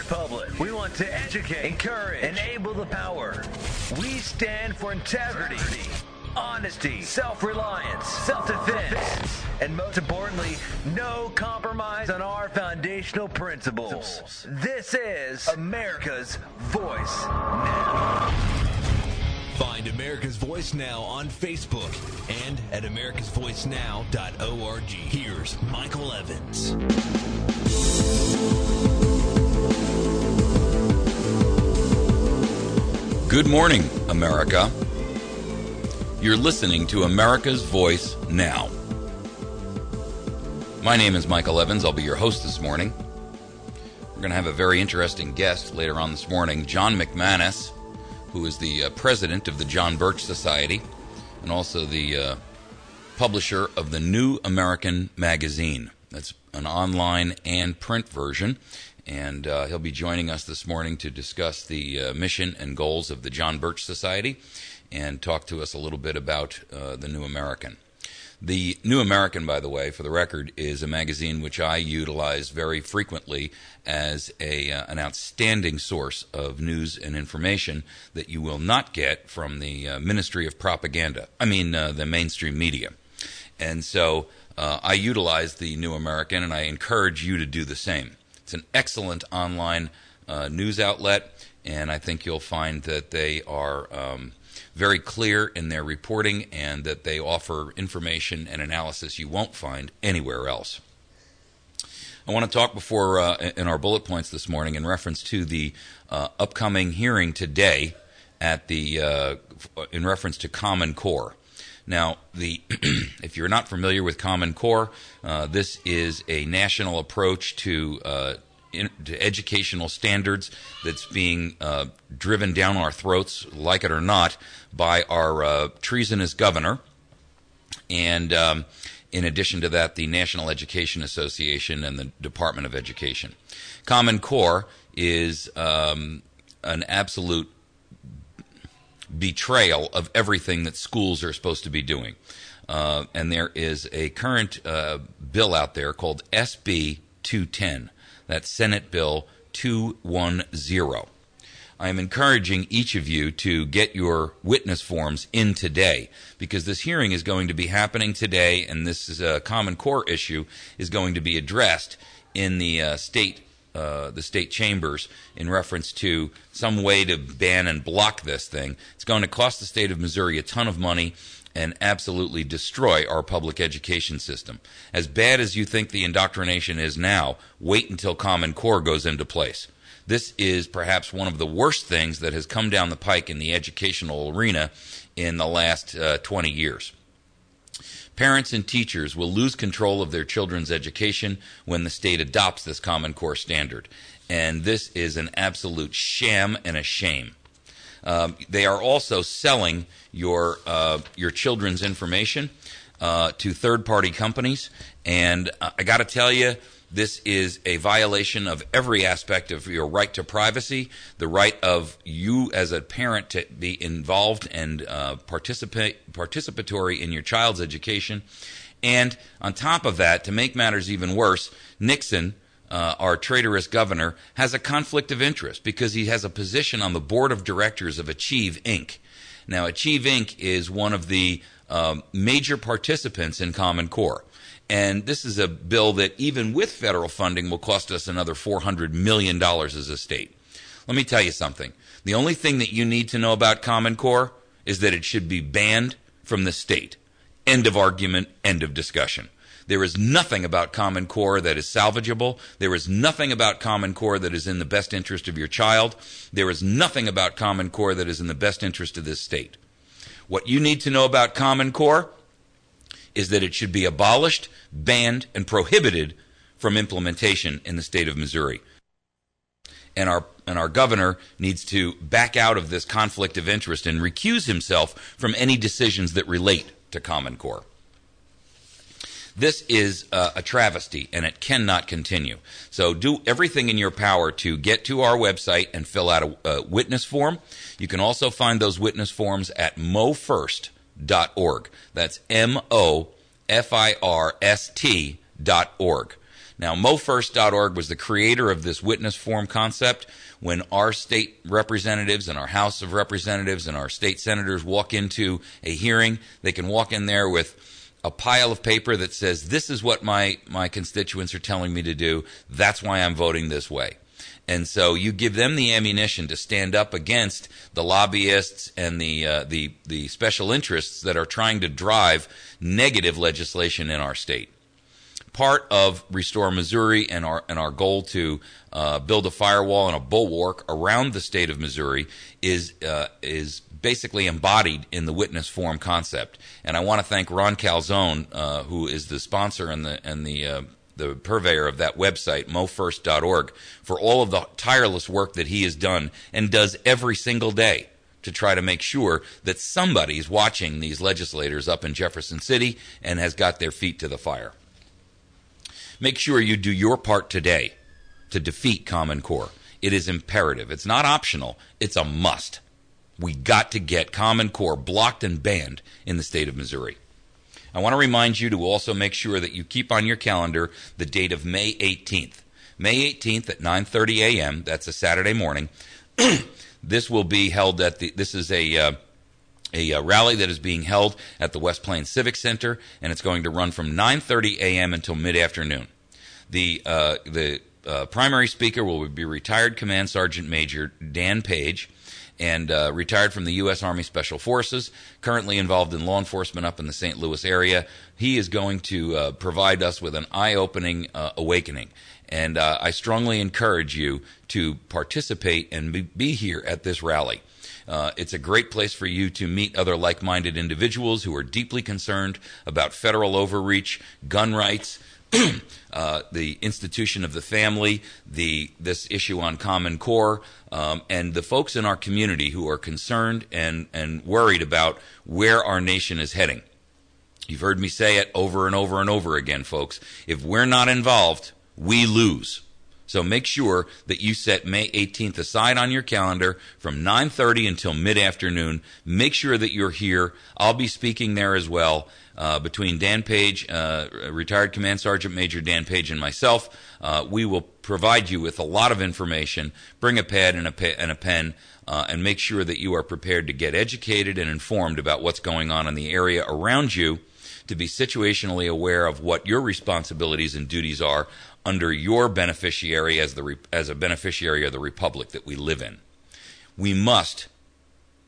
public. We want to educate, encourage, enable the power. We stand for integrity, honesty, self-reliance, self-defense, and most importantly, no compromise on our foundational principles. This is America's Voice Now. Find America's Voice Now on Facebook and at americasvoicenow.org. Here's Michael Evans. Good morning, America. You're listening to America's Voice Now. My name is Michael Evans. I'll be your host this morning. We're going to have a very interesting guest later on this morning, John McManus, who is the president of the John Birch Society and also the publisher of the New American Magazine. That's an online and print version. And he'll be joining us this morning to discuss the mission and goals of the John Birch Society and talk to us a little bit about the New American. The New American, by the way, for the record, is a magazine which I utilize very frequently as an outstanding source of news and information that you will not get from the Ministry of Propaganda. The mainstream media. And so I utilize the New American, and I encourage you to do the same. It's an excellent online news outlet, and I think you'll find that they are very clear in their reporting and that they offer information and analysis you won't find anywhere else. I want to talk before in our bullet points this morning in reference to the upcoming hearing today at the in reference to Common Core. Now, if you're not familiar with Common Core, this is a national approach to educational standards that's being driven down our throats, like it or not, by our treasonous governor. And in addition to that, the National Education Association and the Department of Education. Common Core is an absolute betrayal of everything that schools are supposed to be doing. And there is a current bill out there called SB 210. That's Senate Bill 210. I am encouraging each of you to get your witness forms in today because this hearing is going to be happening today, and this is a Common Core issue is going to be addressed in the state chambers in reference to some way to ban and block this thing. It's going to cost the state of Missouri a ton of money and absolutely destroy our public education system. As bad as you think the indoctrination is now, wait until Common Core goes into place. This is perhaps one of the worst things that has come down the pike in the educational arena in the last 20 years. Parents and teachers will lose control of their children's education when the state adopts this Common Core standard. And this is an absolute sham and a shame. They are also selling your children's information to third-party companies. And I got to tell you, this is a violation of every aspect of your right to privacy, the right of you as a parent to be involved and participatory in your child's education. And on top of that, to make matters even worse, Nixon, our traitorous governor, has a conflict of interest because he has a position on the board of directors of Achieve, Inc. Now, Achieve, Inc. is one of the major participants in Common Core. And this is a bill that, even with federal funding, will cost us another $400 million as a state. Let me tell you something. The only thing that you need to know about Common Core is that it should be banned from the state. End of argument, end of discussion. There is nothing about Common Core that is salvageable. There is nothing about Common Core that is in the best interest of your child. There is nothing about Common Core that is in the best interest of this state. What you need to know about Common Core is that it should be abolished, banned, and prohibited from implementation in the state of Missouri. And our governor needs to back out of this conflict of interest and recuse himself from any decisions that relate to Common Core. This is a travesty, and it cannot continue. So do everything in your power to get to our website and fill out a witness form. You can also find those witness forms at mofirst.org. That's MOFIRST.org. Now, MoFirst.org was the creator of this witness forum concept. When our state representatives and our House of Representatives and our state senators walk into a hearing, they can walk in there with a pile of paper that says, this is what my constituents are telling me to do. That's why I'm voting this way. And so you give them the ammunition to stand up against the lobbyists and the special interests that are trying to drive negative legislation in our state. Part of Restore Missouri and our goal to build a firewall and a bulwark around the state of Missouri is basically embodied in the witness forum concept. And I want to thank Ron Calzone, who is the sponsor and the purveyor of that website, MoFirst.org, for all of the tireless work that he has done and does every single day to try to make sure that somebody's watching these legislators up in Jefferson City and has got their feet to the fire. Make sure you do your part today to defeat Common Core. It is imperative. It's not optional. It's a must. We got to get Common Core blocked and banned in the state of Missouri. I want to remind you to also make sure that you keep on your calendar the date of May 18th. May 18th at 9:30 a.m., that's a Saturday morning. This will be held at this is a rally that is being held at the West Plains Civic Center, and it's going to run from 9:30 a.m. until mid-afternoon. The primary speaker will be retired Command Sergeant Major Dan Page, and retired from the U.S. Army Special Forces, currently involved in law enforcement up in the St. Louis area. He is going to provide us with an eye-opening awakening. And I strongly encourage you to participate and be here at this rally. It's a great place for you to meet other like-minded individuals who are deeply concerned about federal overreach, gun rights, the institution of the family, this issue on Common Core, and the folks in our community who are concerned and worried about where our nation is heading. You've heard me say it over and over and over again, folks. If we're not involved, we lose. So make sure that you set May 18th aside on your calendar from 9:30 until mid-afternoon. Make sure that you're here. I'll be speaking there as well. Between Dan Page, retired Command Sergeant Major Dan Page, and myself, we will provide you with a lot of information. Bring a pad and a pen, and make sure that you are prepared to get educated and informed about what's going on in the area around you, to be situationally aware of what your responsibilities and duties are under your beneficiary as a beneficiary of the republic that we live in. We must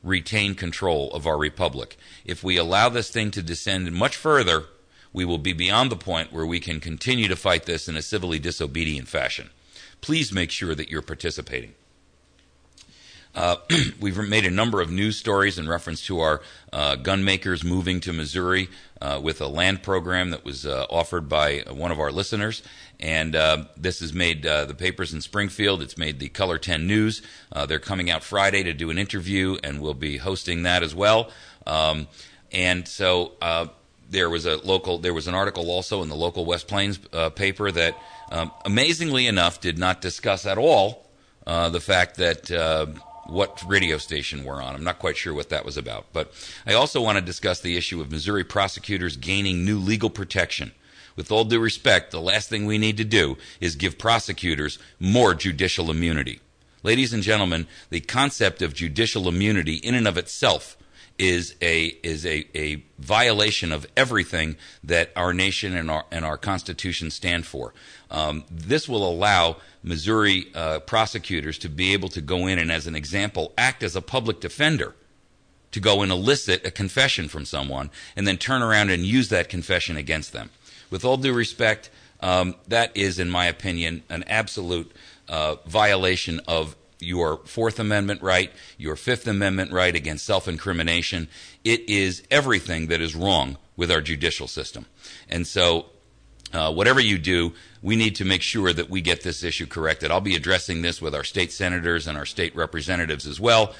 retain control of our republic. If we allow this thing to descend much further, we will be beyond the point where we can continue to fight this in a civilly disobedient fashion. Please make sure that you're participating. We've made a number of news stories in reference to our gun makers moving to Missouri with a land program that was offered by one of our listeners. And this has made the papers in Springfield. It's made the Color 10 News. They're coming out Friday to do an interview, and we'll be hosting that as well. And so there was an article also in the local West Plains paper that, amazingly enough, did not discuss at all the fact that what radio station we're on. I'm not quite sure what that was about. But I also want to discuss the issue of Missouri prosecutors gaining new legal protection. With all due respect, the last thing we need to do is give prosecutors more judicial immunity. Ladies and gentlemen, the concept of judicial immunity in and of itself is a violation of everything that our nation and our Constitution stand for. This will allow Missouri prosecutors to be able to go in and, as an example, act as a public defender, to go and elicit a confession from someone and then turn around and use that confession against them. With all due respect, that is, in my opinion, an absolute violation of your Fourth Amendment right, your Fifth Amendment right against self-incrimination. It is everything that is wrong with our judicial system. And so whatever you do, we need to make sure that we get this issue corrected. I'll be addressing this with our state senators and our state representatives as well.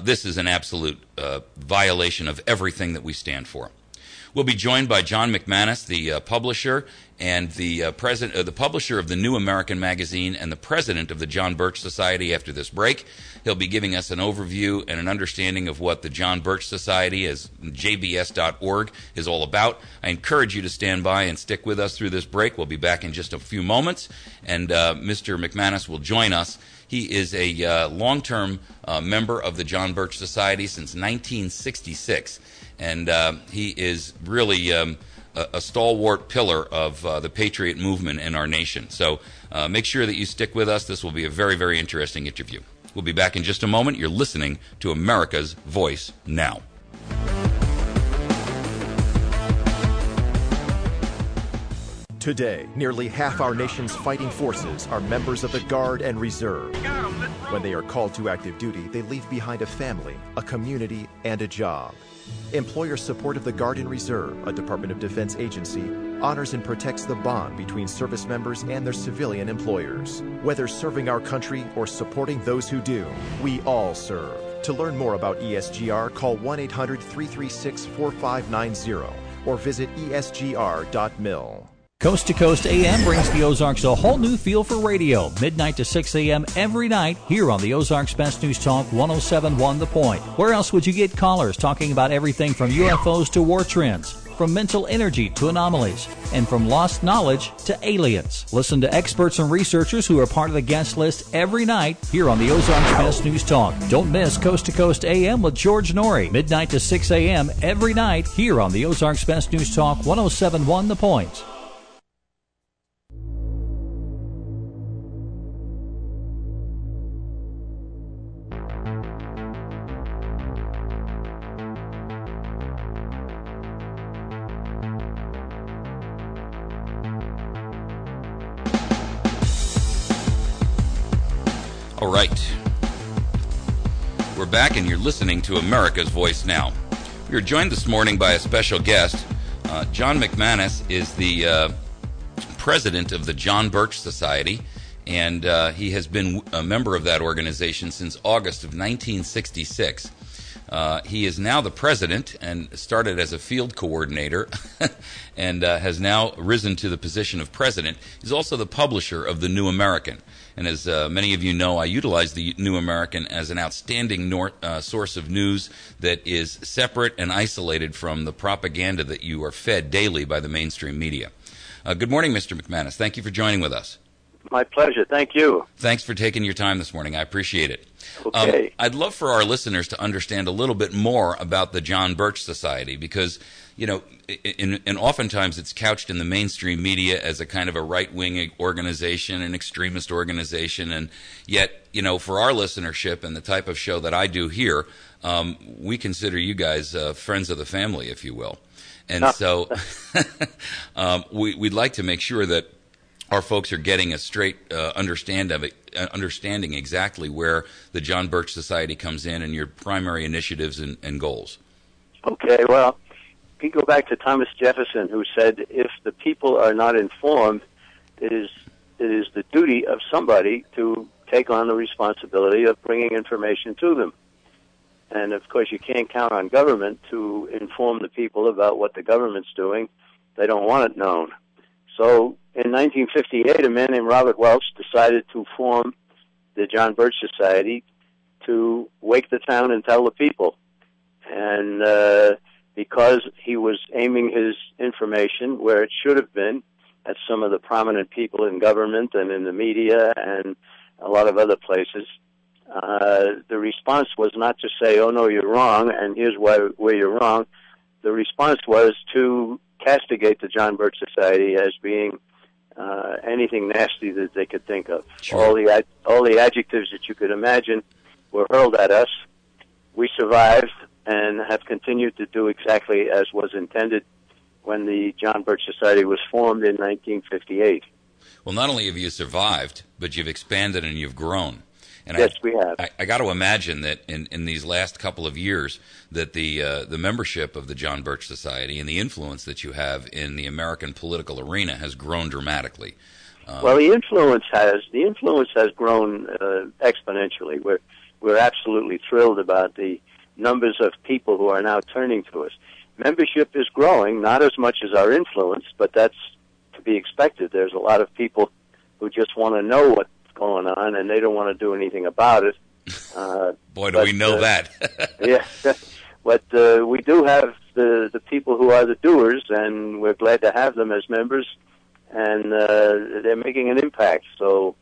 This is an absolute violation of everything that we stand for. We'll be joined by John McManus, the publisher and the publisher of the New American Magazine and the president of the John Birch Society after this break. He'll be giving us an overview and an understanding of what the John Birch Society, as jbs.org, is all about. I encourage you to stand by and stick with us through this break. We'll be back in just a few moments, and Mr. McManus will join us. He is a long-term member of the John Birch Society since 1966, and he is really a stalwart pillar of the Patriot movement in our nation. So make sure that you stick with us. This will be a very, very interesting interview. We'll be back in just a moment. You're listening to America's Voice Now. Today, nearly half our nation's fighting forces are members of the Guard and Reserve. When they are called to active duty, they leave behind a family, a community, and a job. Employer support of the Guard and Reserve, a Department of Defense agency, honors and protects the bond between service members and their civilian employers. Whether serving our country or supporting those who do, we all serve. To learn more about ESGR, call 1-800-336-4590 or visit esgr.mil. Coast to Coast AM brings the Ozarks a whole new feel for radio. Midnight to 6 a.m. every night here on the Ozarks Best News Talk 107.1 The Point. Where else would you get callers talking about everything from UFOs to war trends, from mental energy to anomalies, and from lost knowledge to aliens? Listen to experts and researchers who are part of the guest list every night here on the Ozarks Best News Talk. Don't miss Coast to Coast AM with George Norrie. Midnight to 6 a.m. every night here on the Ozarks Best News Talk 107.1 The Point. All right. We're back, and you're listening to America's Voice Now. We are joined this morning by a special guest. John McManus is the president of the John Birch Society, and he has been a member of that organization since August of 1966. He is now the president and started as a field coordinator and has now risen to the position of president. He's also the publisher of the New American. And as many of you know, I utilize the New American as an outstanding source of news that is separate and isolated from the propaganda that you are fed daily by the mainstream media. Good morning, Mr. McManus. Thank you for joining with us. My pleasure. Thank you. Thanks for taking your time this morning. I appreciate it. Okay. I'd love for our listeners to understand a little bit more about the John Birch Society because, you know, and oftentimes it's couched in the mainstream media as a kind of a right-wing organization, an extremist organization, and yet, you know, for our listenership and the type of show that I do here, we consider you guys friends of the family, if you will. And so we'd like to make sure that our folks are getting a straight understanding exactly where the John Birch Society comes in and your primary initiatives and goals. Okay, well, we go back to Thomas Jefferson, who said, if the people are not informed, it is the duty of somebody to take on the responsibility of bringing information to them. And, of course, you can't count on government to inform the people about what the government's doing. They don't want it known. So in 1958, a man named Robert Welch decided to form the John Birch Society to wake the town and tell the people. And because he was aiming his information where it should have been, at some of the prominent people in government and in the media and a lot of other places, the response was not to say, oh, no, you're wrong, and here's where you're wrong. The response was to castigate the John Birch Society as being anything nasty that they could think of. Sure. All the adjectives that you could imagine were hurled at us. We survived and have continued to do exactly as was intended when the John Birch Society was formed in 1958. Well, not only have you survived, but you've expanded and you've grown. And yes, we have. I got to imagine that in these last couple of years that the membership of the John Birch Society and the influence that you have in the American political arena has grown dramatically. Well, the influence has grown exponentially. We're absolutely thrilled about the numbers of people who are now turning to us. membership is growing, not as much as our influence, but that's to be expected. There's a lot of people who just want to know what's going on, and they don't want to do anything about it. Boy, do we know that. Yeah, but we do have the people who are the doers, and we're glad to have them as members, and they're making an impact. So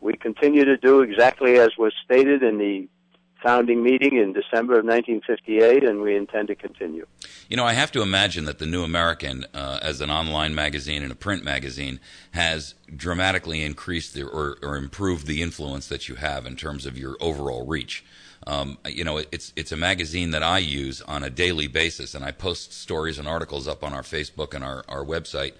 we continue to do exactly as was stated in the founding meeting in December of 1958, and we intend to continue. You know, I have to imagine that the New American, as an online magazine and a print magazine, has dramatically increased or improved the influence that you have in terms of your overall reach. You know, it's a magazine that I use on a daily basis, and I post stories and articles up on our Facebook and our website.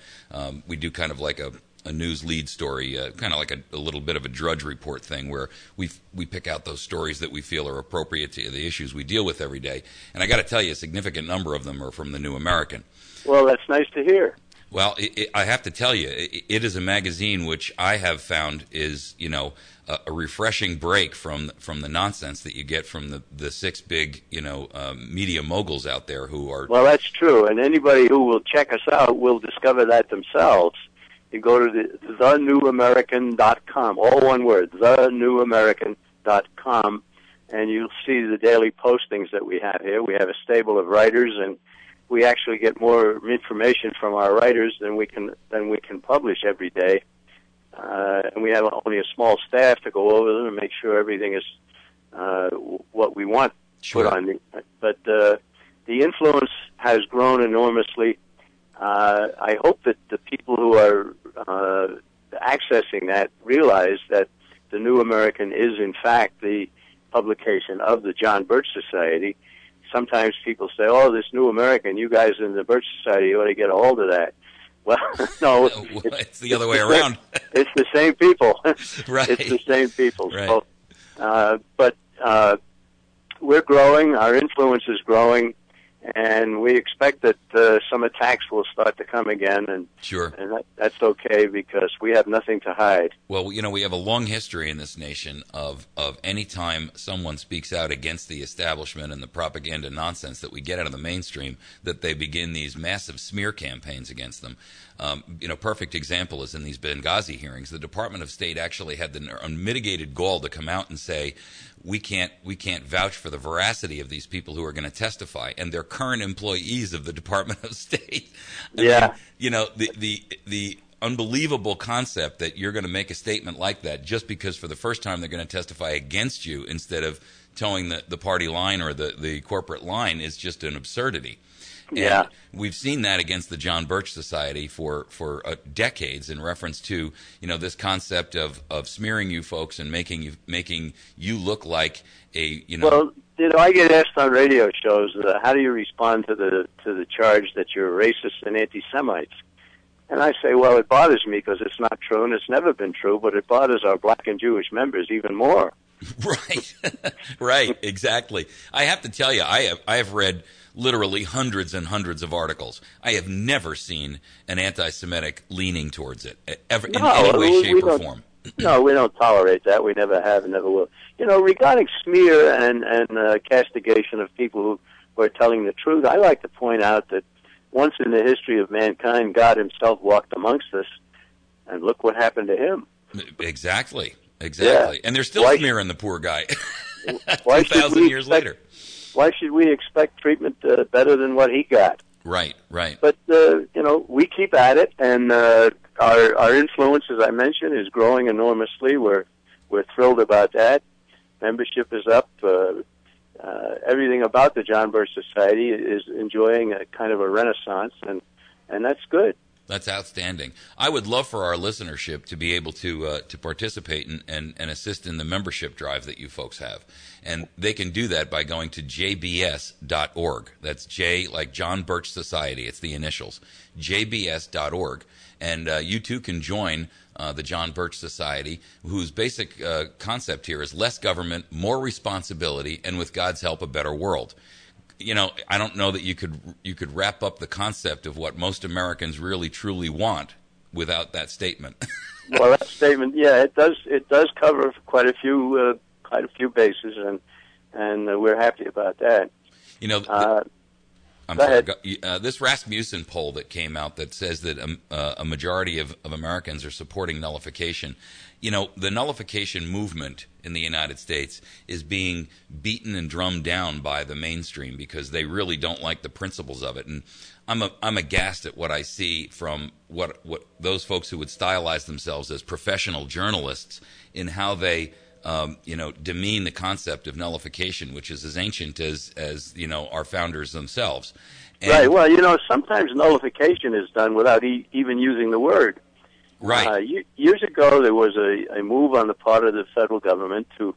We do kind of like a news lead story, kind of like a little bit of a Drudge Report thing, where we pick out those stories that we feel are appropriate to the issues we deal with every day. And I got to tell you, a significant number of them are from the New American. Well, that's nice to hear. Well, I have to tell you, it is a magazine which I have found is, you know, a refreshing break from the nonsense that you get from the six big, you know, media moguls out there who are. Well, that's true, and anybody who will check us out will discover that themselves. You go to thenewamerican.com, all one word, thenewamerican.com, and you'll see the daily postings that we have here. We have a stable of writers, and we actually get more information from our writers than we can publish every day. And we have only a small staff to go over them and make sure everything is what we want Sure. put on. But the influence has grown enormously. I hope that the people who are accessing that realize that the New American is, in fact, the publication of the John Birch Society. Sometimes people say, oh, this New American, you guys in the Birch Society ought to get a hold of that. Well, no. It's the other way around. It's the same people. Right. It's the same people. Right. So, but we're growing. Our influence is growing. And we expect that some attacks will start to come again, and Sure. and that's okay because we have nothing to hide. Well, you know, we have a long history in this nation of any time someone speaks out against the establishment and the propaganda nonsense that we get out of the mainstream, that they begin these massive smear campaigns against them. You know, perfect example is in these Benghazi hearings. The Department of State actually had the unmitigated gall to come out and say, we can't vouch for the veracity of these people who are going to testify, and they're current employees of the Department of State. I mean, you know, the unbelievable concept that you're going to make a statement like that just because for the first time they're going to testify against you instead of towing the party line or the corporate line is just an absurdity. And we've seen that against the John Birch Society for decades in reference to, you know, this concept of smearing you folks and making you look like a, you know. Well, you know, I get asked on radio shows, how do you respond to the charge that you're racist and anti-Semites? And I say, well, it bothers me because it's not true and it's never been true, but it bothers our black and Jewish members even more. Right, right, exactly. I have to tell you, I have read literally hundreds and hundreds of articles. I have never seen an anti-Semitic leaning towards it, ever, in any way, shape, or form. No, we don't tolerate that. We never have and never will. You know, regarding smear and castigation of people who are telling the truth, I like to point out that once in the history of mankind, God himself walked amongst us, and look what happened to him. Exactly. Yeah. And they're still smearing the poor guy 2,000 years later. Why should we expect treatment better than what he got? Right. But, you know, we keep at it, and our influence, as I mentioned, is growing enormously. We're thrilled about that. Membership is up. Everything about the John Birch Society is enjoying a kind of a renaissance, and that's good. That's outstanding. I would love for our listenership to be able to participate and assist in the membership drive that you folks have. And they can do that by going to jbs.org. That's J like John Birch Society. It's the initials. jbs.org. And you too can join the John Birch Society, whose basic concept here is less government, more responsibility, and with God's help, a better world. You know, I don't know that you could wrap up the concept of what most Americans really truly want without that statement. Well, that statement, yeah, it does cover quite a few bases, and we're happy about that. You know, I'm Go sorry. ahead. This Rasmussen poll that came out that says that a majority of Americans are supporting nullification. You know, the nullification movement in the United States is being beaten and drummed down by the mainstream because they really don't like the principles of it. And I'm aghast at what I see from what those folks who would stylize themselves as professional journalists in how they demean the concept of nullification, which is as ancient as our founders themselves. And, right. Well, sometimes nullification is done without even using the word. Right. Years ago, there was a move on the part of the federal government to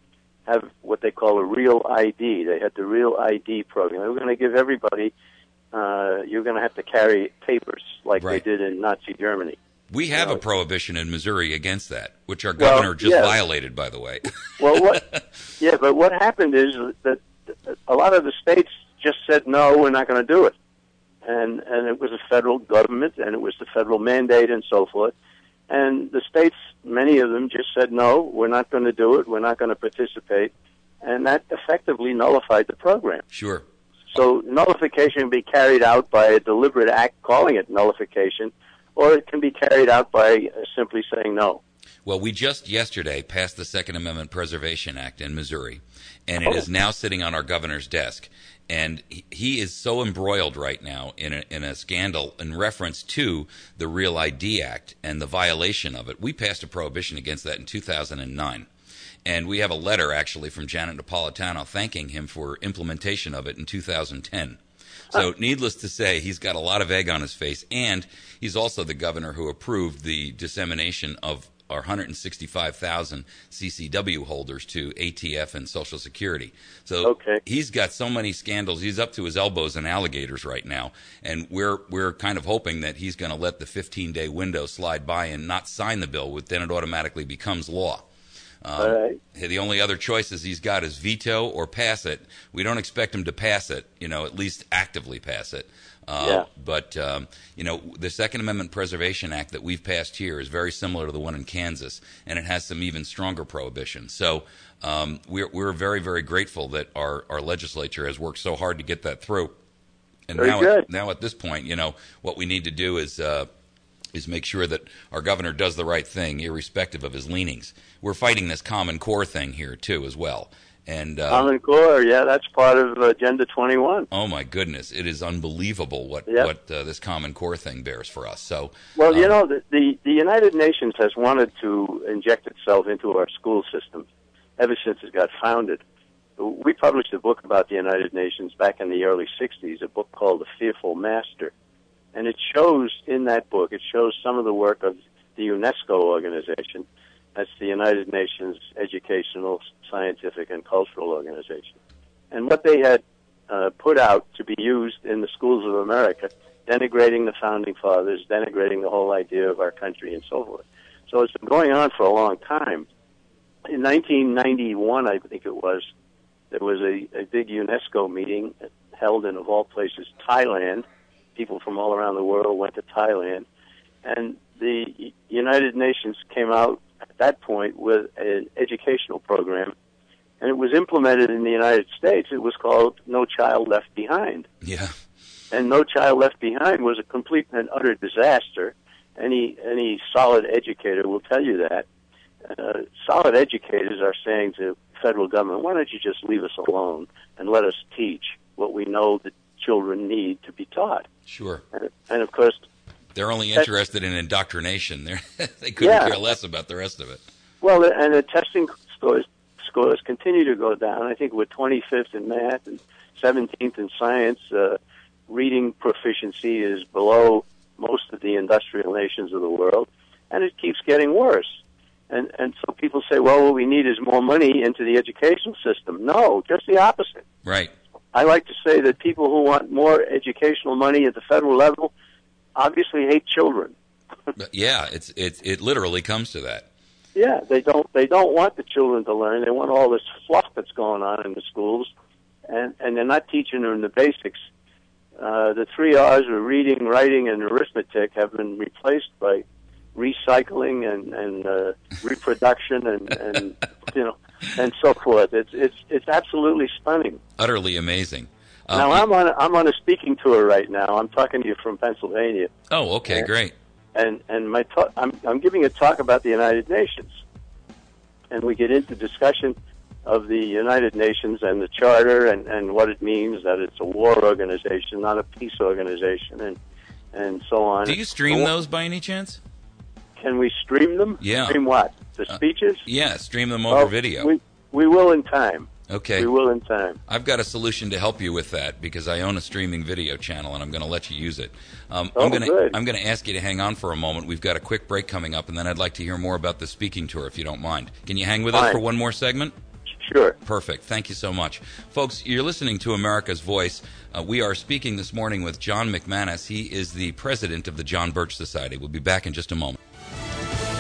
have what they call a real ID. They had the real ID program. They were going to give everybody, you're going to have to carry papers like Right. they did in Nazi Germany. We have a prohibition in Missouri against that, which our governor just violated, by the way. But what happened is that a lot of the states just said, no, we're not going to do it. And it was a federal government, and it was the federal mandate and so forth. And the states, many of them just said, no, we're not going to do it, we're not going to participate. And that effectively nullified the program. Sure. So nullification can be carried out by a deliberate act calling it nullification, or it can be carried out by simply saying no. Well, we just yesterday passed the Second Amendment Preservation Act in Missouri, and it is now sitting on our governor's desk. And he is so embroiled right now in a scandal in reference to the Real ID Act and the violation of it. We passed a prohibition against that in 2009. And we have a letter, actually, from Janet Napolitano thanking him for implementation of it in 2010. So needless to say, he's got a lot of egg on his face, and he's also the governor who approved the dissemination of our 165,000 CCW holders to ATF and Social Security. So He's got so many scandals. He's up to his elbows in alligators right now, and we're kind of hoping that he's going to let the 15-day window slide by and not sign the bill, then it automatically becomes law. The only other choices he's got is veto or pass it. We don't expect him to pass it, at least actively pass it. But, the Second Amendment Preservation Act that we've passed here is very similar to the one in Kansas, and it has some even stronger prohibitions. So we're very, very grateful that our legislature has worked so hard to get that through. And now at this point, what we need to do is make sure that our governor does the right thing, irrespective of his leanings. We're fighting this Common Core thing here, too, as well. And Common Core, that's part of Agenda 21. Oh, my goodness. It is unbelievable what this Common Core thing bears for us. So, the United Nations has wanted to inject itself into our school system ever since it got founded. We published a book about the United Nations back in the early 60s, a book called The Fearful Master. And it shows in that book, some of the work of the UNESCO organization. That's the United Nations Educational, Scientific, and Cultural Organization. And what they had put out to be used in the schools of America, denigrating the Founding Fathers, denigrating the whole idea of our country, and so forth. So it's been going on for a long time. In 1991, I think it was, there was a big UNESCO meeting held in, of all places, Thailand. People from all around the world went to Thailand. And the United Nations came out at that point with an educational program, and it was implemented in the United States. It was called No Child Left Behind. Yeah. And No Child Left Behind was a complete and utter disaster. Any solid educator will tell you that. Solid educators are saying to the federal government, why don't you just leave us alone and let us teach what we know that children need to be taught. Sure. And of course, they're only interested in indoctrination. They couldn't care less about the rest of it. Well, and the testing scores continue to go down. I think we're 25th in math and 17th in science. Reading proficiency is below most of the industrial nations of the world, and it keeps getting worse. And so people say, well, what we need is more money into the educational system. No, just the opposite. Right. I like to say that people who want more educational money at the federal level obviously hate children. Yeah, it literally comes to that. Yeah, they don't want the children to learn. They want all this fluff that's going on in the schools, and they're not teaching them the basics. The 3 R's of reading, writing, and arithmetic have been replaced by recycling and reproduction and and so forth. It's absolutely stunning. Utterly amazing. Now I'm on a speaking tour right now. I'm talking to you from Pennsylvania. Oh, okay, great. And my I'm giving a talk about the United Nations, and we get into discussion of the United Nations and the Charter and what it means, that it's a war organization, not a peace organization, and so on. Do you stream those by any chance? Can we stream them? Yeah. Stream what? The speeches? Yeah, stream them over video. We will in time. Okay. We will in time. I've got a solution to help you with that because I own a streaming video channel and I'm going to let you use it. Good. I'm going to ask you to hang on for a moment. We've got a quick break coming up, and then I'd like to hear more about the speaking tour if you don't mind. Can you hang with us for one more segment? Sure. Perfect. Thank you so much. Folks, you're listening to America's Voice. We are speaking this morning with John McManus. He is the president of the John Birch Society. We'll be back in just a moment.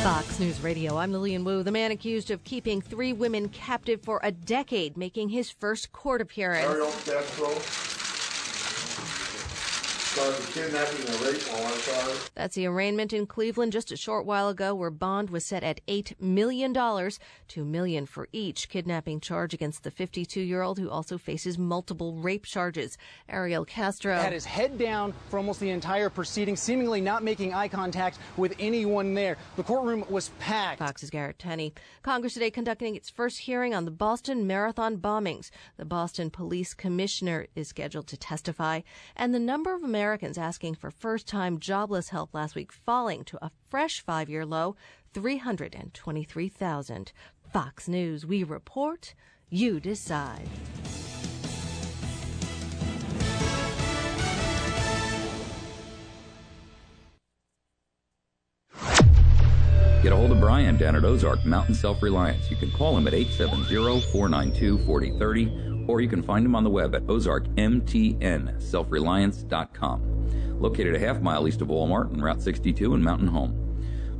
Fox News Radio, I'm Lillian Wu. The man accused of keeping 3 women captive for a decade, making his first court appearance. Ariel Castro charged with kidnapping and rape on one side. That's the arraignment in Cleveland just a short while ago, where bond was set at $8 million, $2 million for each kidnapping charge against the 52-year-old who also faces multiple rape charges. Ariel Castro had his head down for almost the entire proceeding, seemingly not making eye contact with anyone there. The courtroom was packed. Fox's Garrett Tenney. Congress today conducting its first hearing on the Boston Marathon bombings. The Boston Police Commissioner is scheduled to testify, and the number of Americans asking for first-time jobless help last week falling to a fresh 5-year low, 323,000. Fox News, we report, you decide. Get a hold of Brian down at Ozark Mountain Self-Reliance. You can call him at 870-492-4030, or you can find him on the web at ozarkmtnselfreliance.com. Located a half-mile east of Walmart and Route 62 in Mountain Home.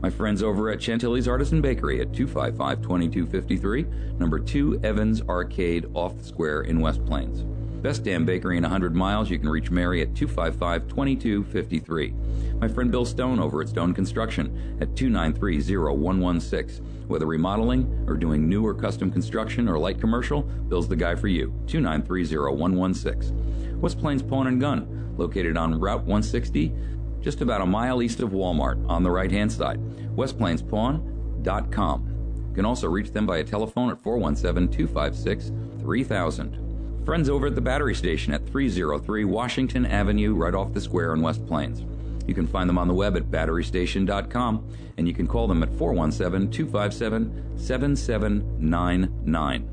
My friends over at Chantilly's Artisan Bakery at 255-2253, number 2 Evans Arcade off the square in West Plains. Best damn bakery in 100 miles. You can reach Mary at 255-2253. My friend Bill Stone over at Stone Construction at 293-0116. Whether remodeling or doing new or custom construction or light commercial, Bill's the guy for you. 293-0116. West Plains Pawn and Gun, located on Route 160, just about a mile east of Walmart on the right-hand side. WestPlainsPawn.com. You can also reach them by a telephone at 417-256-3000. Friends over at the Battery Station at 303 Washington Avenue, right off the square in West Plains. You can find them on the web at batterystation.com, and you can call them at 417-257-7799.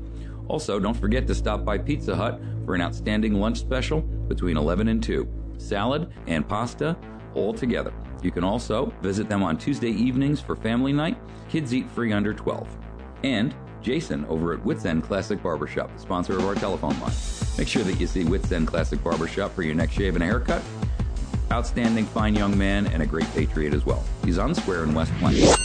Also, don't forget to stop by Pizza Hut for an outstanding lunch special between 11 and 2. Salad and pasta all together. You can also visit them on Tuesday evenings for family night. Kids eat free under 12. And Jason over at Wits End Classic Barbershop, sponsor of our telephone line. Make sure that you see Wits End Classic Barbershop for your next shave and a haircut. Outstanding, fine young man, and a great patriot as well. He's on the square in West Plains.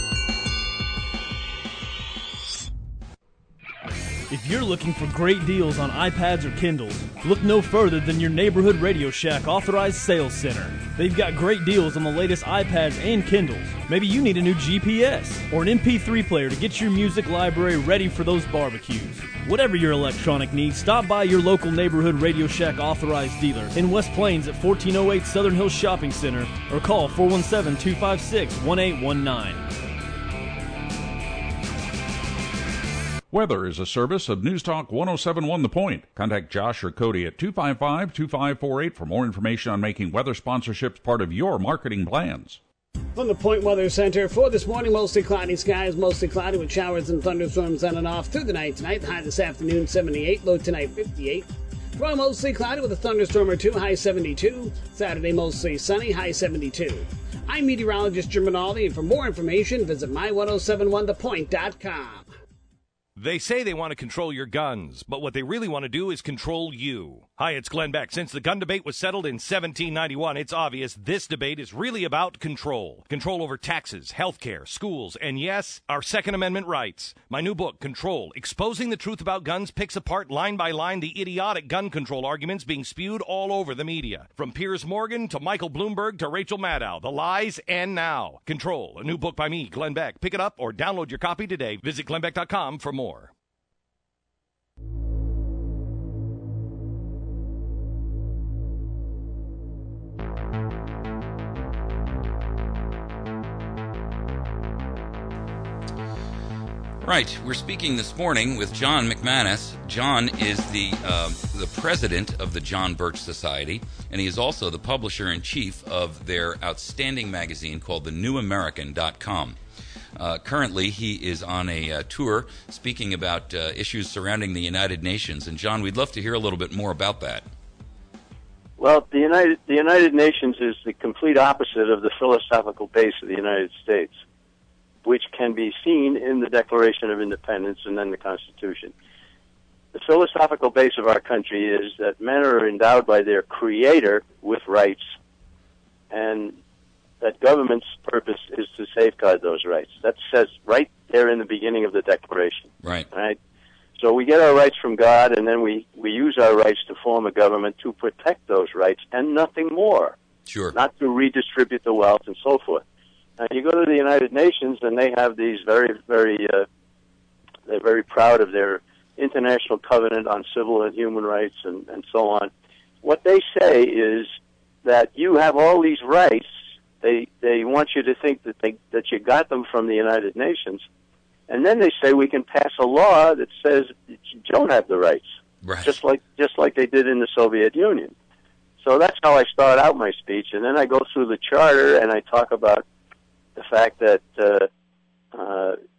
If you're looking for great deals on iPads or Kindles, look no further than your neighborhood Radio Shack authorized sales center. They've got great deals on the latest iPads and Kindles. Maybe you need a new GPS or an MP3 player to get your music library ready for those barbecues. Whatever your electronic needs, stop by your local neighborhood Radio Shack authorized dealer in West Plains at 1408 Southern Hills Shopping Center, or call 417-256-1819. Weather is a service of News Talk 1071 The Point. Contact Josh or Cody at 255-2548 for more information on making weather sponsorships part of your marketing plans. From the Point Weather Center for this morning, mostly cloudy skies, mostly cloudy with showers and thunderstorms on and off through the night tonight. High this afternoon, 78. Low tonight, 58. Tomorrow, mostly cloudy with a thunderstorm or two, high 72. Saturday, mostly sunny, high 72. I'm meteorologist Jim Rinaldi, and for more information, visit my1071thepoint.com. They say they want to control your guns, but what they really want to do is control you. Hi, it's Glenn Beck. Since the gun debate was settled in 1791, it's obvious this debate is really about control. Control over taxes, health care, schools, and yes, our Second Amendment rights. My new book, Control, Exposing the Truth About Guns, picks apart line by line the idiotic gun control arguments being spewed all over the media. From Piers Morgan to Michael Bloomberg to Rachel Maddow, the lies and now. Control, a new book by me, Glenn Beck. Pick it up or download your copy today. Visit glennbeck.com for more. Right. We're speaking this morning with John McManus. John is the president of the John Birch Society, and he is also the publisher-in-chief of their outstanding magazine called thenewamerican.com. Currently, he is on a tour speaking about issues surrounding the United Nations. And, John, we'd love to hear a little bit more about that. Well, the United Nations is the complete opposite of the philosophical base of the United States, which can be seen in the Declaration of Independence and then the Constitution. The philosophical base of our country is that men are endowed by their Creator with rights, and that government's purpose is to safeguard those rights. That says right there in the beginning of the Declaration. Right. Right? So we get our rights from God, and then we use our rights to form a government to protect those rights and nothing more. Sure. Not to redistribute the wealth and so forth. Now, you go to the United Nations, and they have these they're very proud of their International Covenant on Civil and Human Rights and so on. What they say is that you have all these rights. They want you to think that you got them from the United Nations. And then they say we can pass a law that says that you don't have the rights, right. just like they did in the Soviet Union. So that's how I start out my speech, and then I go through the charter and I talk about the fact that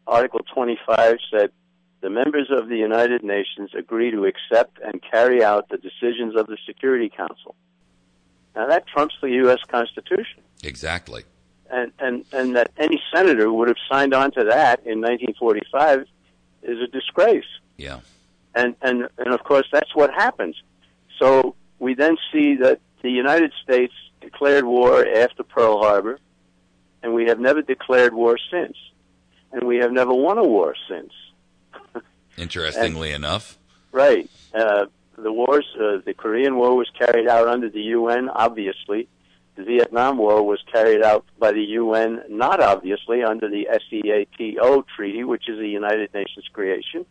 Article 25 said the members of the United Nations agree to accept and carry out the decisions of the Security Council. Now that trumps the U.S. Constitution. Exactly. And that any senator would have signed on to that in 1945 is a disgrace. Yeah. And of course that's what happens. So we then see that the United States declared war after Pearl Harbor, and we have never declared war since. And we have never won a war since. Interestingly enough. Right. The Korean War was carried out under the UN, obviously. The Vietnam War was carried out by the UN, not obviously, under the SEATO treaty, which is a United Nations creation.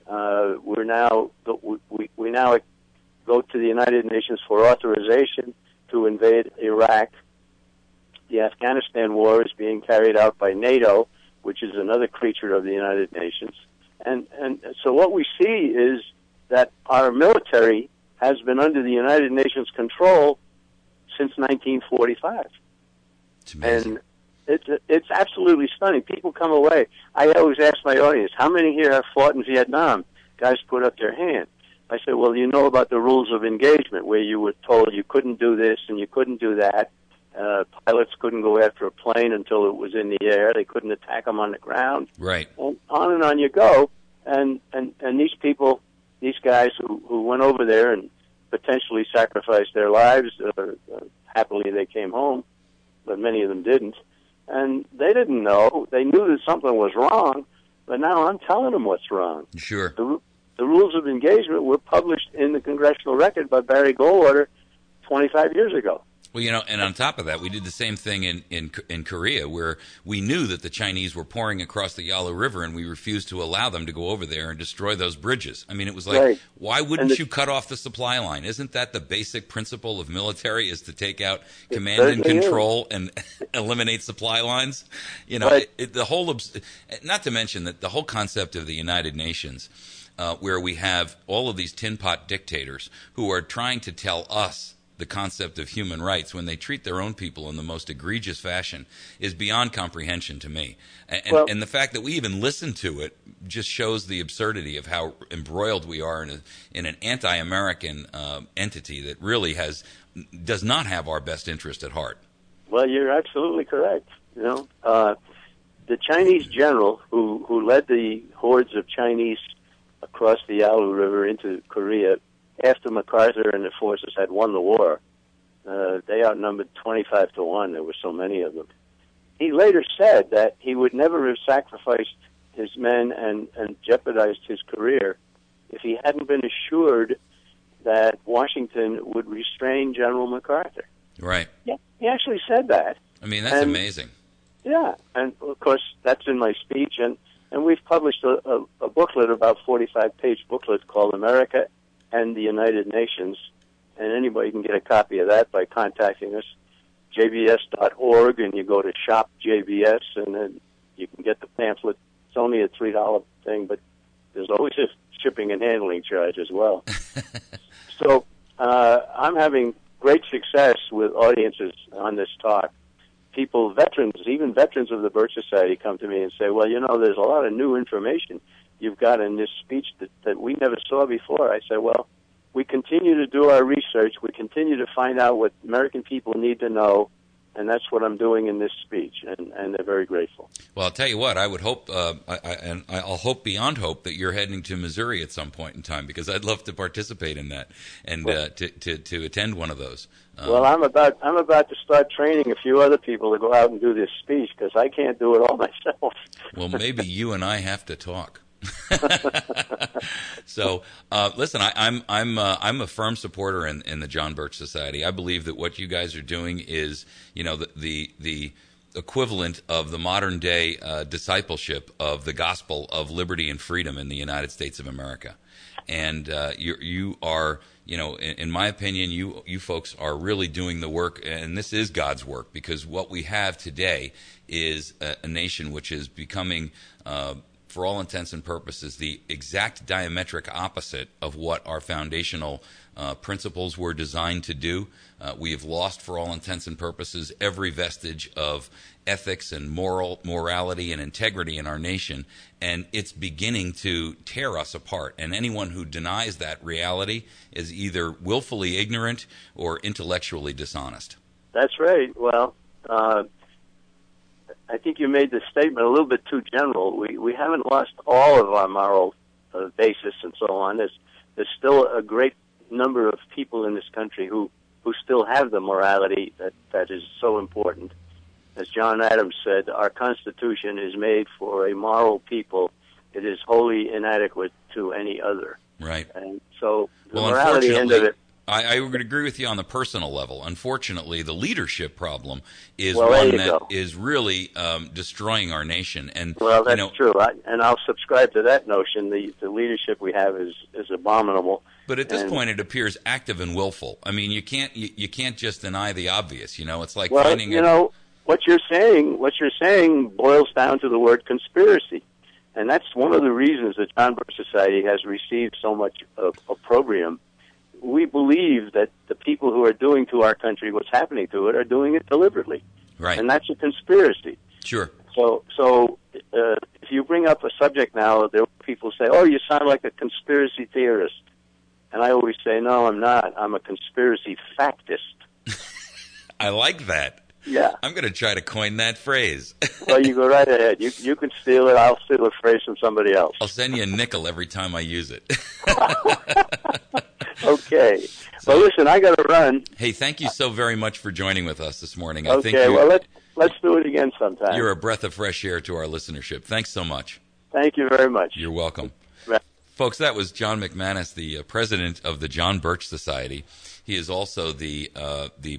We now go to the United Nations for authorization to invade Iraq. The Afghanistan War is being carried out by NATO, which is another creature of the United Nations. And so what we see is that our military has been under the United Nations control since 1945. It's amazing. And it's absolutely stunning. People come away. I always ask my audience, how many here have fought in Vietnam? Guys put up their hand. I say, well, you know about the rules of engagement, where you were told you couldn't do this and you couldn't do that. Pilots couldn't go after a plane until it was in the air. They couldn't attack them on the ground. Right. And on you go. And these people, these guys who went over there and potentially sacrificed their lives, happily they came home, but many of them didn't. And they didn't know. They knew that something was wrong, but now I'm telling them what's wrong. Sure. The rules of engagement were published in the Congressional Record by Barry Goldwater 25 years ago. Well, you know, and on top of that, we did the same thing in Korea, where we knew that the Chinese were pouring across the Yalu River, and we refused to allow them to go over there and destroy those bridges. I mean, it was like, right. Why wouldn't you cut off the supply line? Isn't that the basic principle of military, is to take out command and control and eliminate supply lines? You know, right. the whole, not to mention that the whole concept of the United Nations, where we have all of these tin pot dictators who are trying to tell us the concept of human rights when they treat their own people in the most egregious fashion, is beyond comprehension to me. And the fact that we even listen to it just shows the absurdity of how embroiled we are in an anti-American entity that really does not have our best interest at heart. Well, you're absolutely correct. You know, the Chinese general who led the hordes of Chinese across the Yalu River into Korea, after MacArthur and the forces had won the war, they outnumbered 25 to 1. There were so many of them. He later said that he would never have sacrificed his men and jeopardized his career if he hadn't been assured that Washington would restrain General MacArthur. Right. Yeah, he actually said that. I mean, that's amazing. Yeah, and of course that's in my speech, and we've published a booklet, about 45-page booklet called America and the United Nations, and anybody can get a copy of that by contacting us, jbs.org, and you go to Shop JBS, and then you can get the pamphlet It's only a $3 thing, but there's always a shipping and handling charge as well. So I'm having great success with audiences on this talk. People, veterans, even veterans of the Birch Society come to me and say, well, there's a lot of new information you've got in this speech that we never saw before. I say, well, we continue to do our research. We continue to find out what American people need to know, and that's what I'm doing in this speech, and they're very grateful. Well, I'll tell you what, I would hope, and I'll hope beyond hope, that you're heading to Missouri at some point in time, because I'd love to participate in that and to attend one of those. Well, I'm about to start training a few other people to go out and do this speech, because I can't do it all myself. Well, maybe you and I have to talk. So, listen, I'm a firm supporter in the John Birch Society. I believe that what you guys are doing is, the equivalent of the modern day discipleship of the gospel of liberty and freedom in the United States of America. And you are, in my opinion, you folks are really doing the work, and this is God's work, because what we have today is a nation which is becoming, for all intents and purposes, the exact diametric opposite of what our foundational principles were designed to do. We have lost, for all intents and purposes, every vestige of ethics and morality and integrity in our nation, and it's beginning to tear us apart. And anyone who denies that reality is either willfully ignorant or intellectually dishonest. That's right. Well, I think you made the statement a little bit too general. We haven't lost all of our moral basis and so on. There's still a great number of people in this country who still have the morality that is so important. As John Adams said, our Constitution is made for a moral people. It is wholly inadequate to any other. Right. And so the morality end of it. I would agree with you on the personal level. Unfortunately, the leadership problem is one that is really destroying our nation. And well, that's true, and I'll subscribe to that notion. The leadership we have is abominable. But at this point, it appears active and willful. I mean, you can't just deny the obvious. It's like finding. What you're saying boils down to the word conspiracy, and that's one of the reasons the John Birch Society has received so much opprobrium. We believe that the people who are doing to our country what's happening to it are doing it deliberately. Right. And that's a conspiracy. Sure. So if you bring up a subject now, there people say, oh, you sound like a conspiracy theorist. And I always say, no, I'm not. I'm a conspiracy factist. I like that. Yeah. I'm going to try to coin that phrase. Well, you go right ahead. You can steal it. I'll steal a phrase from somebody else. I'll send you a nickel every time I use it. Okay. Well, listen, I got to run. Hey, thank you so very much for joining with us this morning. Okay, well, let's do it again sometime. You're a breath of fresh air to our listenership. Thanks so much. Thank you very much. You're welcome. Folks, that was John McManus, the president of the John Birch Society. He is also the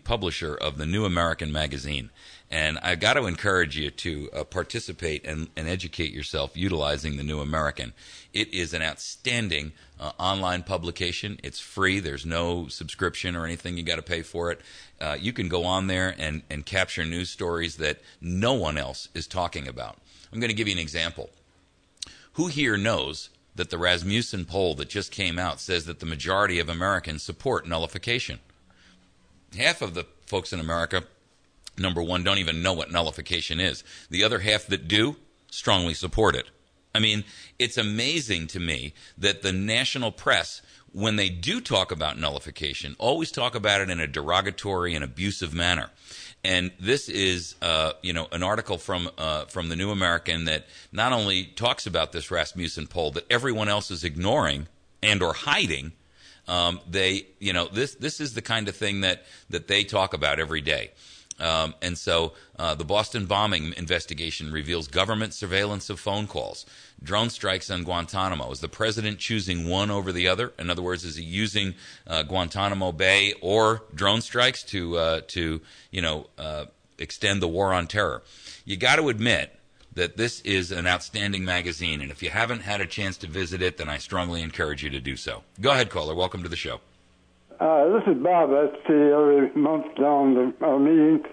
publisher of the New American Magazine. And I've got to encourage you to participate and educate yourself utilizing the New American. It is an outstanding online publication. It's free. There's no subscription or anything you got to pay for it. You can go on there and capture news stories that no one else is talking about. I'm going to give you an example. Who here knows that the Rasmussen poll that just came out says that the majority of Americans support nullification? Half of the folks in America, number one, don't even know what nullification is. The other half that do strongly support it. I mean, it's amazing to me that the national press, when they do talk about nullification, always talk about it in a derogatory and abusive manner. And this is, an article from the New American that not only talks about this Rasmussen poll that everyone else is ignoring and or hiding. This is the kind of thing that they talk about every day. And so the Boston bombing investigation reveals government surveillance of phone calls, drone strikes on Guantanamo. Is the president choosing one over the other? In other words, is he using Guantanamo Bay or drone strikes to extend the war on terror? You got to admit that this is an outstanding magazine, and if you haven't had a chance to visit it, then I strongly encourage you to do so. Go ahead, caller. Welcome to the show. This is Bob. I see every month down the meeting.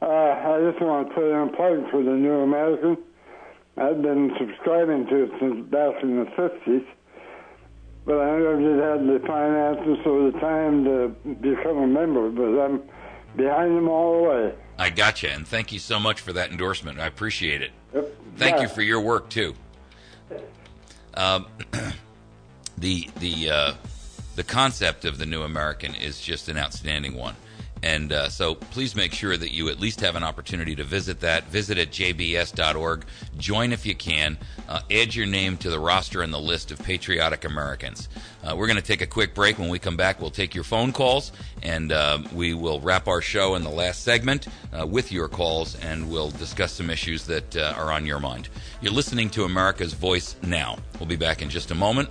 I just want to put in a plug for the New American. I've been subscribing to it since back in the 50s, but I never did have the finances or the time to become a member, but I'm behind them all the way. I gotcha, and thank you so much for that endorsement. I appreciate it. Yep. Thank you for your work, too. The concept of the New American is just an outstanding one. And so please make sure that you at least have an opportunity to visit that. Visit at jbs.org. Join if you can. Add your name to the roster and the list of patriotic Americans. We're going to take a quick break. When we come back, we'll take your phone calls, and we will wrap our show in the last segment with your calls, and we'll discuss some issues that are on your mind. You're listening to America's Voice Now. We'll be back in just a moment.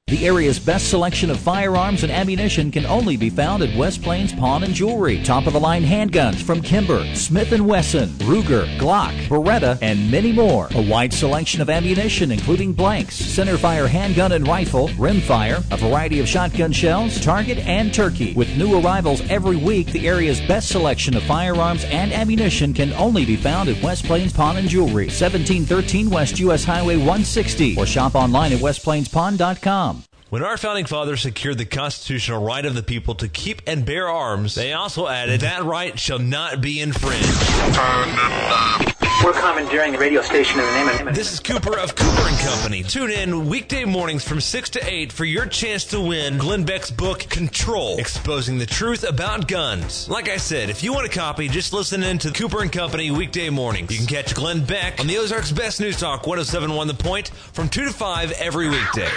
The area's best selection of firearms and ammunition can only be found at West Plains Pawn and Jewelry. Top-of-the-line handguns from Kimber, Smith & Wesson, Ruger, Glock, Beretta, and many more. A wide selection of ammunition, including blanks, centerfire handgun and rifle, rimfire, a variety of shotgun shells, target, and turkey. With new arrivals every week, the area's best selection of firearms and ammunition can only be found at West Plains Pawn and Jewelry, 1713 West U.S. Highway 160, or shop online at westplainspawn.com. When our founding fathers secured the constitutional right of the people to keep and bear arms, they also added that right shall not be infringed. We're commandeering the radio station in the name of... This is Cooper of Cooper & Company. Tune in weekday mornings from 6 to 8 for your chance to win Glenn Beck's book, Control, exposing the truth about guns. Like I said, if you want a copy, just listen in to Cooper & Company weekday mornings. You can catch Glenn Beck on the Ozarks Best News Talk 107.1 The Point from 2 to 5 every weekday.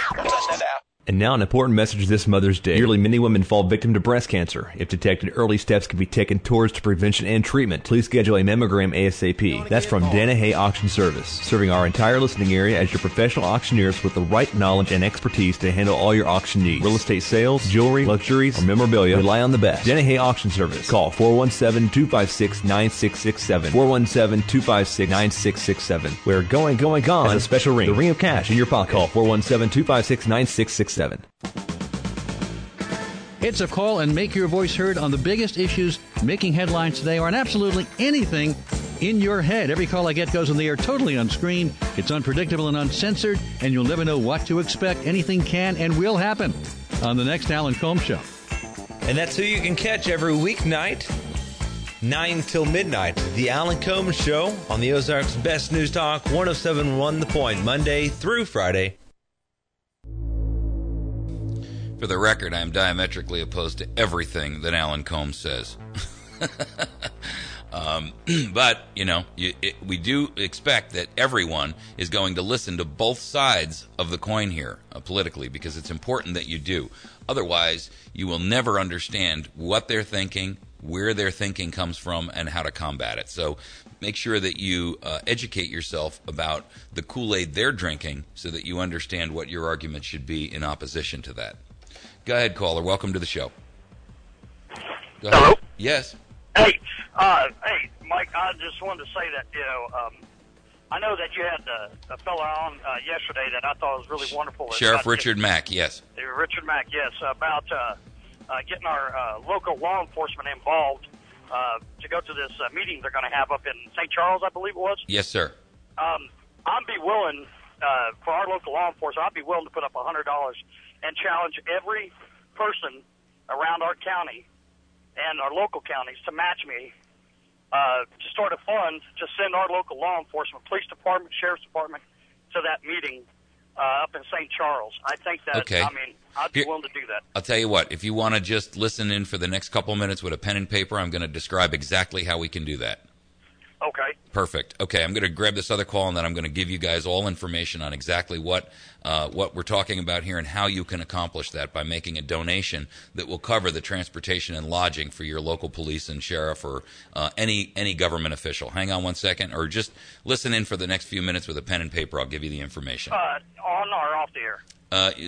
And now an important message this Mother's Day. Nearly many women fall victim to breast cancer. If detected, early steps can be taken towards prevention and treatment. Please schedule a mammogram ASAP. That's from Danahay Auction Service, serving our entire listening area as your professional auctioneers with the right knowledge and expertise to handle all your auction needs. Real estate sales, jewelry, luxuries, or memorabilia, rely on the best. Danahay Auction Service. Call 417-256-9667. 417-256-9667. We're going as a special ring. The ring of cash in your pocket. Call 417-256-9667. It's a call and make your voice heard on the biggest issues making headlines today, or on absolutely anything in your head. Every call I get goes on the air totally unscreened. It's unpredictable and uncensored, and you'll never know what to expect. Anything can and will happen on the next Alan Colmes Show. And that's who you can catch every weeknight, 9 till midnight. The Alan Colmes Show on the Ozarks Best News Talk 107.1 The Point, Monday through Friday. For the record, I am diametrically opposed to everything that Alan Colmes says. But, we do expect that everyone is going to listen to both sides of the coin here politically, because it's important that you do. Otherwise, you will never understand what they're thinking, where their thinking comes from, and how to combat it. So make sure that you educate yourself about the Kool-Aid they're drinking so that you understand what your argument should be in opposition to that. Go ahead, caller. Welcome to the show. Go ahead. Hello? Yes. Hey, Mike, I just wanted to say that, I know that you had a fellow on yesterday that I thought was really wonderful. Sheriff Richard Mack, yes. Richard Mack, yes, about getting our local law enforcement involved to go to this meeting they're going to have up in St. Charles, I believe it was. Yes, sir. I'd be willing, for our local law enforcement, I'd be willing to put up $100 and challenge every person around our county and our local counties to match me to start a fund to send our local law enforcement, police department, sheriff's department to that meeting up in St. Charles. I think that, okay. I'd be willing to do that. I'll tell you what, if you want to just listen in for the next couple minutes with a pen and paper, I'm going to describe exactly how we can do that. Okay. Perfect. Okay, I'm going to grab this other call, and then I'm going to give you guys all information on exactly what we're talking about here and how you can accomplish that by making a donation that will cover the transportation and lodging for your local police and sheriff or any government official. Hang on one second, or just listen in for the next few minutes with a pen and paper. I'll give you the information. On or off the air?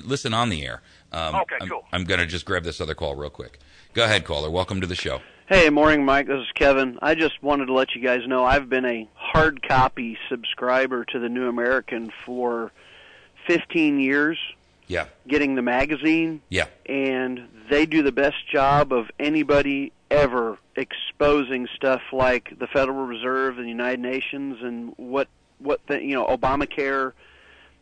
Listen on the air. Okay, cool. I'm going to just grab this other call real quick. Go ahead, caller. Welcome to the show. Hey, morning, Mike. This is Kevin. I just wanted to let you guys know I've been a hard copy subscriber to the New American for 15 years. Yeah. Getting the magazine. Yeah. And they do the best job of anybody ever exposing stuff like the Federal Reserve and the United Nations and Obamacare.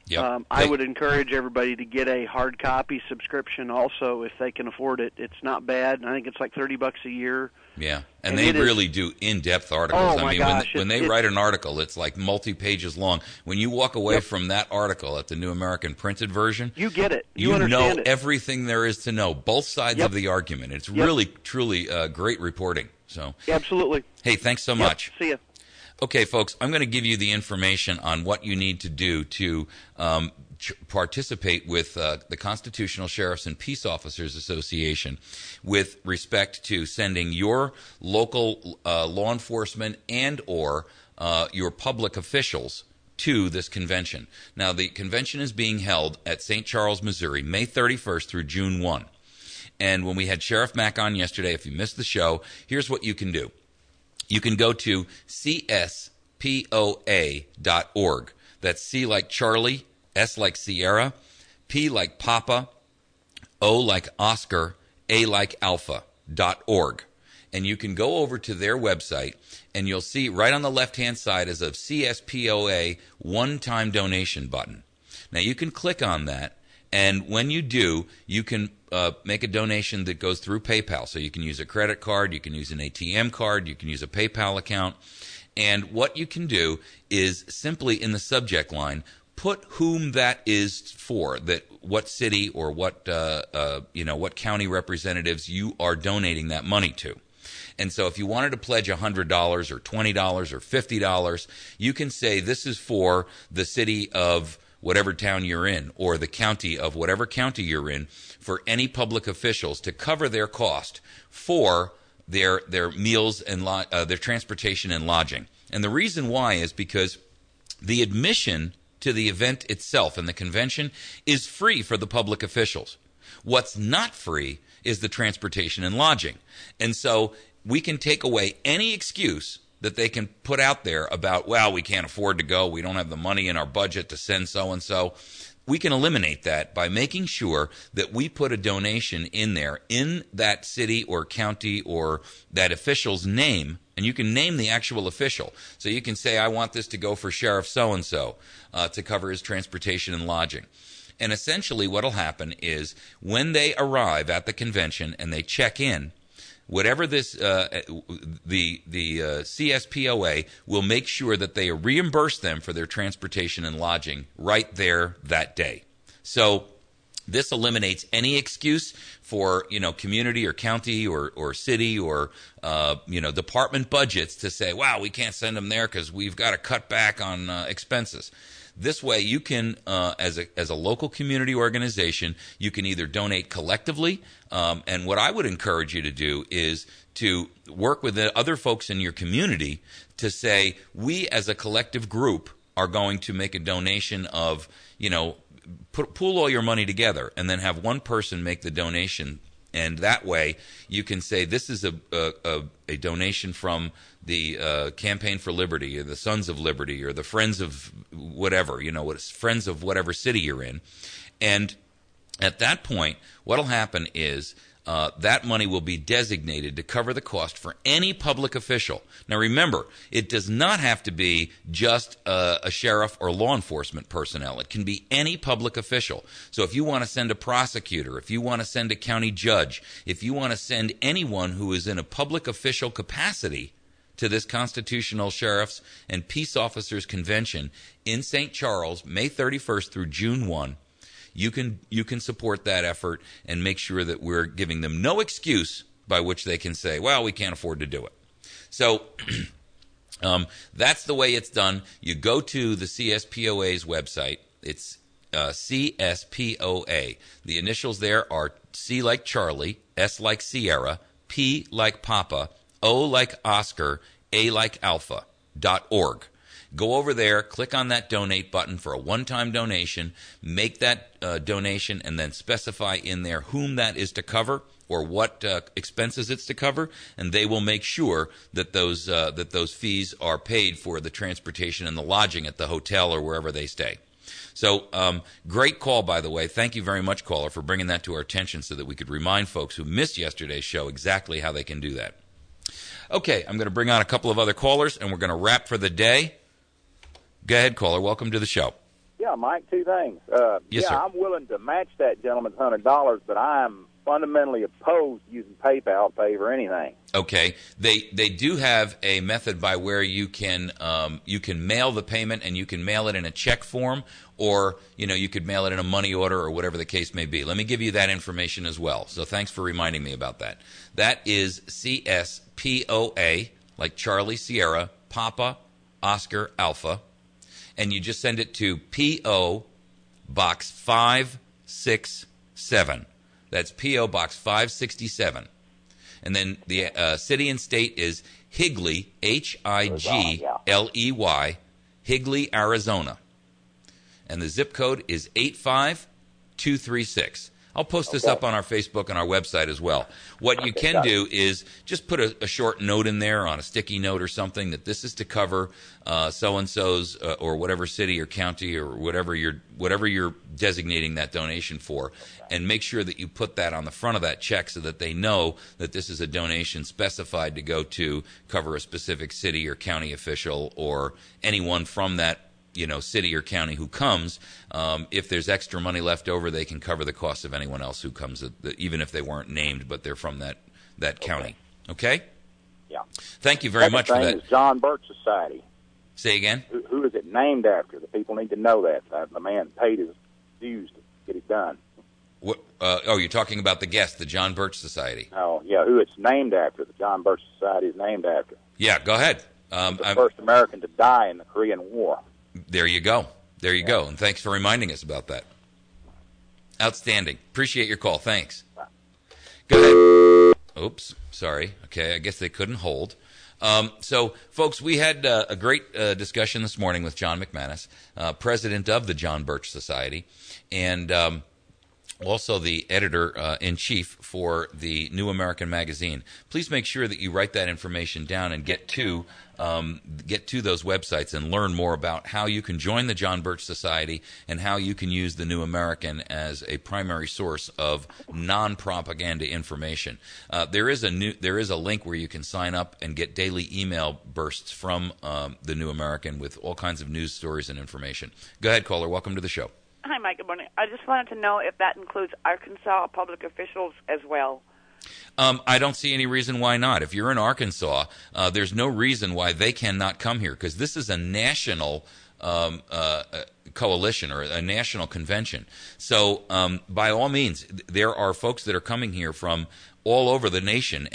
Yep. I would encourage everybody to get a hard copy subscription also if they can afford it. It's not bad. I think it's like $30 a year. Yeah, and they really do in-depth articles. Oh, my gosh. When they write an article, it's like multi-pages long. When you walk away from that article at the New American printed version, you get it. You understand know everything there is to know, both sides of the argument. It's really, truly great reporting. So absolutely. Hey, thanks so much. See ya. Okay, folks, I'm going to give you the information on what you need to do to participate with the Constitutional Sheriffs and Peace Officers Association with respect to sending your local law enforcement and or your public officials to this convention. Now, the convention is being held at St. Charles, Missouri, May 31st through June 1. And when we had Sheriff Mack on yesterday, if you missed the show, here's what you can do. You can go to cspoa.org. That's C like Charlie, S like Sierra, P like Papa, O like Oscar, A like Alpha.org. And you can go over to their website, and you'll see right on the left-hand side is a CSPOA one-time donation button. Now, you can click on that, and when you do, you can make a donation that goes through PayPal. So you can use a credit card, you can use an ATM card, you can use a PayPal account. And what you can do is simply in the subject line, put whom that is for, that what city or what county representatives you are donating that money to. And so if you wanted to pledge $100 or $20 or $50, you can say this is for the city of whatever town you're in, or the county of whatever county you're in, for any public officials to cover their cost for their meals and their transportation and lodging. And the reason why is because the admission to the event itself and the convention is free for the public officials. What's not free is the transportation and lodging. And so we can take away any excuse that they can put out there about, well, we can't afford to go, we don't have the money in our budget to send so-and-so. We can eliminate that by making sure that we put a donation in there in that city or county or that official's name, and you can name the actual official. So you can say, I want this to go for Sheriff so-and-so to cover his transportation and lodging. And essentially what will happen is when they arrive at the convention and they check in, whatever this, the CSPOA will make sure that they reimburse them for their transportation and lodging right there that day. So this eliminates any excuse for, community or county or city or, department budgets to say, wow, we can't send them there because we've got to cut back on expenses. This way, you can, as a local community organization, you can either donate collectively, and what I would encourage you to do is to work with the other folks in your community to say, we as a collective group are going to make a donation of, pool all your money together and then have one person make the donation. And that way, you can say this is a donation from the Campaign for Liberty or the Sons of Liberty or the Friends of whatever, Friends of whatever city you're in. And at that point, what will happen is that money will be designated to cover the cost for any public official. Now remember, it does not have to be just a sheriff or law enforcement personnel. It can be any public official. So if you want to send a prosecutor, if you want to send a county judge, if you want to send anyone who is in a public official capacity to this Constitutional Sheriffs and Peace Officers Convention in St. Charles, May 31st through June 1, you can support that effort and make sure that we're giving them no excuse by which they can say, well, we can't afford to do it. So that's the way it's done. You go to the CSPOA's website. It's CSPOA. The initials there are C like Charlie, S like Sierra, P like Papa, O like Oscar, A like Alpha.org. Go over there, click on that donate button for a one-time donation, make that donation, and then specify in there whom that is to cover or what expenses it's to cover, and they will make sure that those fees are paid for the transportation and the lodging at the hotel or wherever they stay. So great call, by the way. Thank you very much, caller, for bringing that to our attention so that we could remind folks who missed yesterday's show exactly how they can do that. Okay, I'm going to bring on a couple of other callers, and we're going to wrap for the day. Go ahead, caller. Welcome to the show. Yeah, Mike, two things. Yes, sir. I'm willing to match that gentleman's $100, but I'm fundamentally opposed to using PayPal to pay for anything. Okay, they do have a method by where you can mail the payment, and you can mail it in a check form, or you could mail it in a money order or whatever the case may be. Let me give you that information as well. So thanks for reminding me about that. That is CSPOA, like Charlie Sierra Papa Oscar Alpha, and you just send it to P.O. Box 567. That's P.O. Box 567. And then the city and state is Higley, Higley, Higley, Arizona. And the zip code is 85236. I'll post this up on our Facebook and our website as well. What you can do is just put a short note in there on a sticky note or something that this is to cover so-and-so's or whatever city or county or whatever you're designating that donation for, and make sure that you put that on the front of that check so that they know that this is a donation specified to go to cover a specific city or county official or anyone from that city or county who comes. If there's extra money left over, they can cover the cost of anyone else who comes, even if they weren't named, but they're from that county. Okay? Yeah. Thank you very much for that. Is John Birch Society. Say again? Who is it named after? The people need to know that. The man paid his dues to get it done. What, you're talking about the guest, the John Birch Society. Oh, yeah, who it's named after. The John Birch Society is named after. Yeah, go ahead. The first American to die in the Korean War. There you go. There you go. And thanks for reminding us about that. Outstanding. Appreciate your call. Thanks. Go ahead. Oops. Sorry. Okay. I guess they couldn't hold. So, folks, we had a great discussion this morning with John McManus, president of the John Birch Society, and also the editor-in-chief for the New American Magazine. Please make sure that you write that information down and get to those websites and learn more about how you can join the John Birch Society and how you can use the New American as a primary source of non-propaganda information. There is a link where you can sign up and get daily email bursts from the New American with all kinds of news stories and information. Go ahead, caller. Welcome to the show. Hi, Mike. Good morning. I just wanted to know if that includes Arkansas public officials as well. I don't see any reason why not. If you're in Arkansas, there's no reason why they cannot come here, because this is a national coalition or a national convention. So by all means, there are folks that are coming here from all over the nation.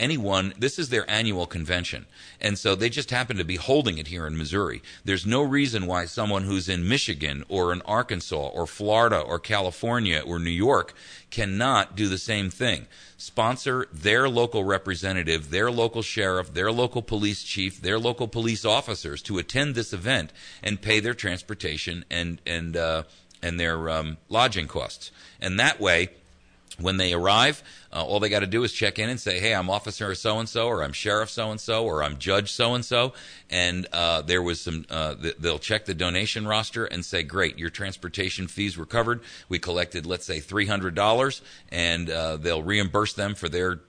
This is their annual convention. And so they just happen to be holding it here in Missouri. There's no reason why someone who's in Michigan or in Arkansas or Florida or California or New York cannot do the same thing. Sponsor their local representative, their local sheriff, their local police chief, their local police officers to attend this event and pay their transportation and their lodging costs. And that way, when they arrive, all they got to do is check in and say, hey, I'm Officer so-and-so, or I'm Sheriff so-and-so, or I'm Judge so-and-so. And there was some, they'll check the donation roster and say, great, your transportation fees were covered. We collected, let's say, $300, and they'll reimburse them for their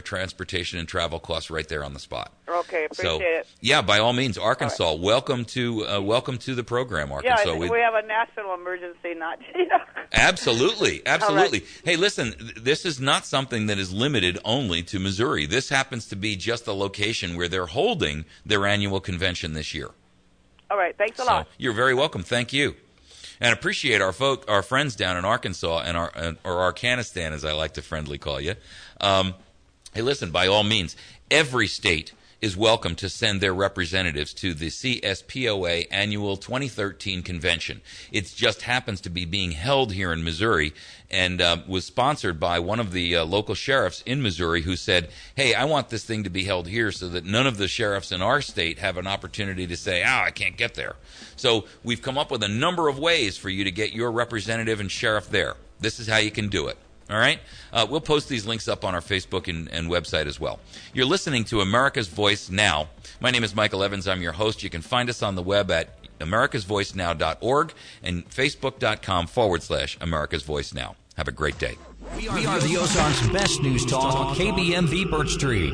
transportation and travel costs right there on the spot. Okay, appreciate it. Yeah, by all means, Arkansas, right. Welcome to the program, Arkansas. Yeah, we have a national emergency, not. Absolutely. Right. Hey, listen, this is not something that is limited only to Missouri. This happens to be just the location where they're holding their annual convention this year. All right, thanks a lot. You're very welcome. Thank you. And appreciate our friends down in Arkansas or Arkanistan, as I like to friendly call you. Hey, listen, by all means, every state is welcome to send their representatives to the CSPOA annual 2013 convention. It just happens to be being held here in Missouri, and was sponsored by one of the local sheriffs in Missouri who said, hey, I want this thing to be held here so that none of the sheriffs in our state have an opportunity to say, I can't get there. So we've come up with a number of ways for you to get your representative and sheriff there. This is how you can do it. All right? We'll post these links up on our Facebook and website as well. You're listening to America's Voice Now. My name is Michael Evans. I'm your host. You can find us on the web at americasvoicenow.org and facebook.com/America's Voice Now. Have a great day. We are the Ozarks' best news talk, KBMV Birch Tree.